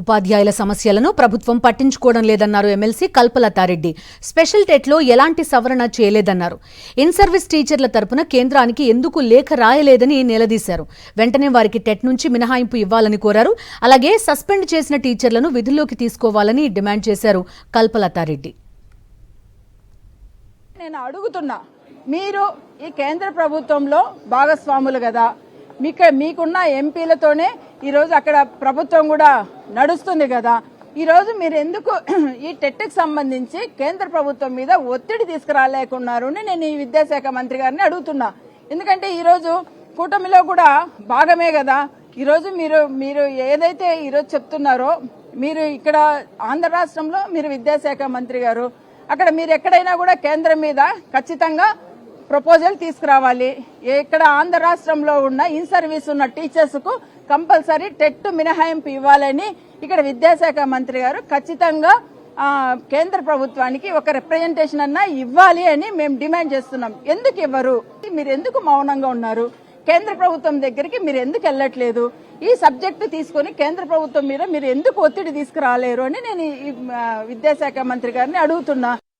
ఉపాధ్యాయుల సమస్యలను ప్రభుత్వం పట్టించుకోవడం లేదన్నారు ఎమ్మెల్సీ కల్పలతారెడ్డి. స్పెషల్ టెట్లో ఎలాంటి సవరణ చేయలేదన్నారు. ఇన్ సర్వీస్ టీచర్ల తరపున కేంద్రానికి ఎందుకు లేఖ రాయలేదని నిలదీశారు. వెంటనే వారికి టెట్ నుంచి మినహాయింపు ఇవ్వాలని కోరారు. అలాగే సస్పెండ్ చేసిన టీచర్లను విధుల్లోకి తీసుకోవాలని డిమాండ్ చేశారు కల్పలతారెడ్డి. నేను అడుగుతున్నా, మీరు ఈ కేంద్ర ప్రభుత్వంలో భాగస్వాములు కదా, మీకున్న ఎంపీలతోనే ఈరోజు అక్కడ ప్రభుత్వం కూడా నడుస్తుంది కదా. ఈరోజు మీరు ఎందుకు ఈ టెట్కి సంబంధించి కేంద్ర ప్రభుత్వం మీద ఒత్తిడి తీసుకురాలేకున్నారు అని నేను ఈ విద్యాశాఖ మంత్రి గారిని అడుగుతున్నా. ఎందుకంటే ఈరోజు కూటమిలో కూడా భాగమే కదా. ఈరోజు మీరు ఏదైతే ఈరోజు చెప్తున్నారో, మీరు ఇక్కడ ఆంధ్ర రాష్ట్రంలో మీరు విద్యాశాఖ మంత్రి గారు, అక్కడ మీరు ఎక్కడైనా కూడా కేంద్రం మీద ఖచ్చితంగా ప్రపోజల్ తీసుకురావాలి. ఇక్కడ ఆంధ్ర రాష్ట్రంలో ఉన్న ఇన్ సర్వీస్ ఉన్న టీచర్స్ కు కంపల్సరీ టెట్ మినహాయింపు ఇవ్వాలని ఇక్కడ విద్యాశాఖ మంత్రి గారు ఖచ్చితంగా కేంద్ర ప్రభుత్వానికి ఒక రిప్రజెంటేషన్ అన్నా ఇవ్వాలి అని మేము డిమాండ్ చేస్తున్నాం. ఎందుకు ఇవ్వరు? మీరు ఎందుకు మౌనంగా ఉన్నారు? కేంద్ర ప్రభుత్వం దగ్గరికి మీరు ఎందుకు వెళ్ళట్లేదు? ఈ సబ్జెక్టు తీసుకుని కేంద్ర ప్రభుత్వం మీద మీరు ఎందుకు ఒత్తిడి తీసుకురాలేరు అని నేను విద్యాశాఖ మంత్రి గారిని అడుగుతున్నా.